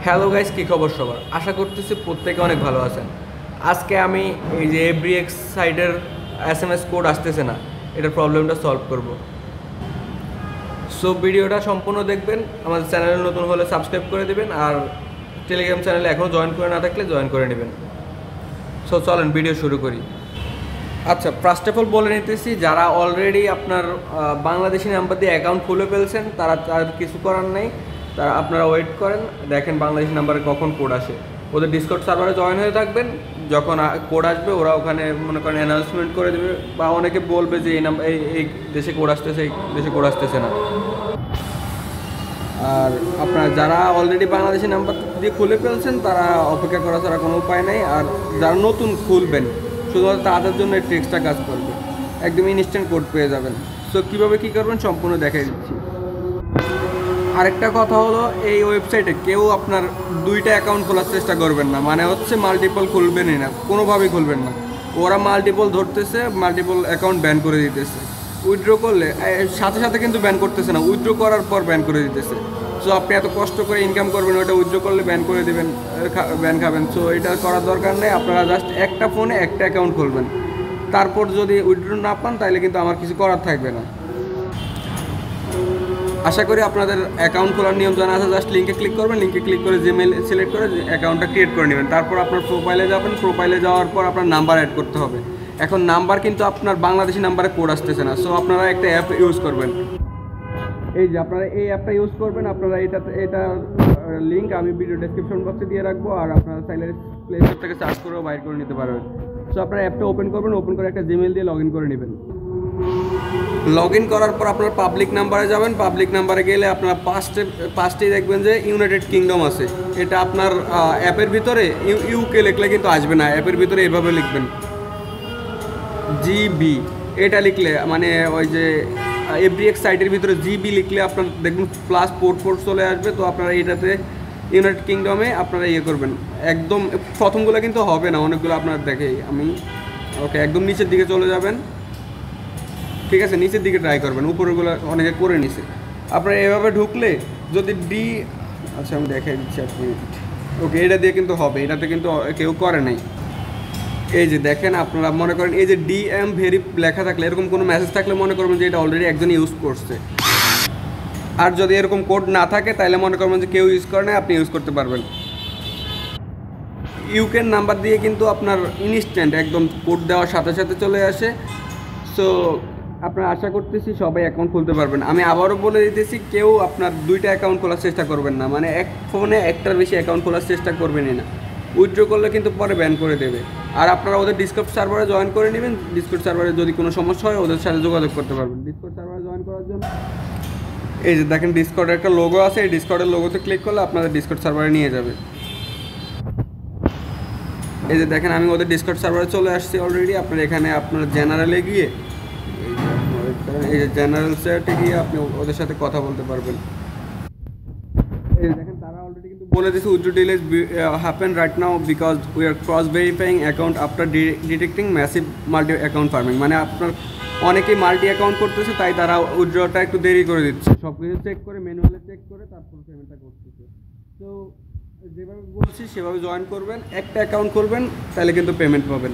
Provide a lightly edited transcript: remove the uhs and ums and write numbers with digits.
Hello guys, কী খবর সবার? আশা করতেছি প্রত্যেকে অনেক ভালো আছেন। আজকে আমি এই যে এভরিএক্স সাইটের এসএমএস কোড আসতেছে না, এটার প্রবলেমটা সলভ করব। সো ভিডিওটা সম্পূর্ণ দেখবেন। আমাদের চ্যানেলে নতুন হলে সাবস্ক্রাইব করে দেবেন, আর টেলিগ্রাম চ্যানেলে এখনও জয়েন করে না থাকলে জয়েন করে নেবেন। সো চলেন ভিডিও শুরু করি। আচ্ছা, ফার্স্ট অফ অল বলে নিতেছি, যারা অলরেডি আপনার বাংলাদেশি নাম্বার দিয়ে অ্যাকাউন্ট খুলে ফেলছেন তারা আর কিছু করার নেই। তারা আপনারা ওয়েট করেন, দেখেন বাংলাদেশি নাম্বারে কখন কোড আসে। ওদের ডিসকর্ড সার্ভারে জয়েন হয়ে থাকবেন। যখন কোড আসবে ওরা ওখানে মনে করেন অ্যানাউন্সমেন্ট করে দেবে, বা অনেকে বলবে যে এই নাম্বার এই দেশে কোড আসতেছে, এই দেশে কোড আসতেছে না। আর আপনারা যারা অলরেডি বাংলাদেশি নাম্বার দিয়ে খুলে ফেলছেন তারা অপেক্ষা করা ছাড়া কোনো উপায় নেই। আর যারা নতুন খুলবেন শুধুমাত্র তাদের জন্য একটু এক্সট্রা কাজ করবে, একদম ইনস্ট্যান্ট কোড পেয়ে যাবেন। সো কীভাবে কী করবেন সম্পূর্ণ দেখাই দিচ্ছি। আরেকটা কথা হলো, এই ওয়েবসাইটে কেউ আপনার দুইটা অ্যাকাউন্ট খোলার চেষ্টা করবেন না, মানে হচ্ছে মাল্টিপল খুলবেনই না, কোনোভাবেই খুলবেন না। ওরা মাল্টিপল ধরতেছে, মাল্টিপল অ্যাকাউন্ট ব্যান করে দিতেছে। উইথড্র করলে সাথে সাথে কিন্তু ব্যান করতেছে না, উইথড্র করার পর ব্যান করে দিতেছে। সো আপনি এত কষ্ট করে ইনকাম করবেন, ওইটা উইথড্র করলে ব্যান করে দেবেন, ব্যান খাবেন। সো এটা করার দরকার নেই। আপনারা জাস্ট একটা ফোনে একটা অ্যাকাউন্ট খুলবেন, তারপর যদি উইথড্র না পান তাহলে কিন্তু আমার কিছু করার থাকবে না। আশা করি আপনাদের অ্যাকাউন্ট খোলার নিয়ম জানা আছে। জাস্ট লিঙ্কে ক্লিক করবেন, লিঙ্কে ক্লিক করে জিমেল সিলেক্ট করে অ্যাকাউন্টটা ক্রিয়েট করে নেবেন। তারপর আপনার প্রোফাইলে যাবেন, প্রোফাইলে যাওয়ার পর আপনার নাম্বার অ্যাড করতে হবে। এখন নাম্বার কিন্তু আপনার বাংলাদেশি নাম্বারে কোড আসতেছে না। সো আপনারা একটা অ্যাপ ইউজ করবেন। এই যে আপনারা এই অ্যাপটা ইউজ করবেন। আপনারা এটা লিঙ্ক আমি ভিডিও ডেসক্রিপশন বক্সে দিয়ে রাখবো, আর আপনারা চাইলে প্লে স্টোর থেকে সার্চ করেও বাইর করে নিতে পারবেন। সো আপনারা অ্যাপটা ওপেন করবেন, ওপেন করে একটা জিমেল দিয়ে লগ ইন করে নেবেন। লগ ইন করার পর আপনার পাবলিক নাম্বারে যাবেন। পাবলিক নাম্বারে গেলে আপনার পাঁচটি দেখবেন যে ইউনাইটেড কিংডম আছে। এটা আপনার অ্যাপের ভিতরে ইউকে লিখলে কিন্তু আসবে না, অ্যাপের ভিতরে এভাবে লিখবেন জিবি। এটা লিখলে মানে ওই যে এফডিএক্স সাইটের ভিতরে জিবি লিখলে আপনার দেখবেন +44 চলে আসবে। তো আপনারা এটাতে ইউনাইটেড কিংডমে আপনারা ইয়ে করবেন। একদম প্রথমগুলো কিন্তু হবে না, অনেকগুলো আপনার দেখে আমি ওকে একদম নিচের দিকে চলে যাবেন। ঠিক আছে, নিচের দিকে ট্রাই করবেন, উপরেগুলো অনেকে করে নিছে। আপনারা এভাবে ঢুকলে যদি আচ্ছা আমি দেখাই দিচ্ছি আপনি। ওকে, এটা দিয়ে কিন্তু হবে, এটাতে কিন্তু কেউ করে নাই। এই যে দেখেন, আপনারা মনে করেন এই যে ডিএম ভেরি লেখা থাকলে, এরকম কোনো মেসেজ থাকলে মনে করবেন যে এটা অলরেডি একজন ইউজ করছে। আর যদি এরকম কোড না থাকে তাহলে মনে করবেন যে কেউ ইউজ করে না, আপনি ইউজ করতে পারবেন। ইউকের নাম্বার দিয়ে কিন্তু আপনার ইনস্ট্যান্ট একদম কোড দেওয়ার সাথে সাথে চলে আসে। সো আপনারা আশা করতেছি সবাই অ্যাকাউন্ট খুলতে পারবেন। আমি আবারও বলে দিতেছি, কেউ আপনার দুইটা অ্যাকাউন্ট খোলার চেষ্টা করবেন না, মানে এক ফোনে একটার বেশি অ্যাকাউন্ট খোলার চেষ্টা করবেনই না। উইথড্র করলে কিন্তু পরে ব্যান করে দেবে। আর আপনারা ওদের ডিসকর্ড সার্ভারে জয়েন করে নেবেন। ডিসকর্ড সার্ভারে যদি কোনো সমস্যা হয় ওদের সাথে যোগাযোগ করতে পারবেন। ডিসকর্ড সার্ভারে জয়েন করার জন্য এই যে দেখেন ডিসকর্ডের একটা লোগো আছে, এই ডিসকর্ডের লোগোতে ক্লিক করলে আপনাদের ডিসকর্ড সার্ভারে নিয়ে যাবে। এই যে দেখেন আমি ওদের ডিসকর্ড সার্ভারে চলে আসছি অলরেডি। আপনার এখানে আপনার জেনারেলে গিয়ে এই যে জেনারেল চ্যাটে গিয়ে আপনি ওদের সাথে কথা বলতে পারবেন। এই যে দেখেন তারা অলরেডি কিন্তু বলে দিয়েছে withdraw delays happen right now because we are cross verifying account after detecting massive multi account farming. মানে আপনার অনেকেই মাল্টি অ্যাকাউন্ট করতেছে, তাই তারা উইথড্রটা একটু দেরি করে দিচ্ছে। সব কিছু চেক করে, ম্যানুয়ালি চেক করে তারপর পেমেন্টটা করতেছে। তো যেভাবে বলছি সেভাবে জয়েন করবেন, একটা অ্যাকাউন্ট করবেন, তাহলে কিন্তু পেমেন্ট পাবেন।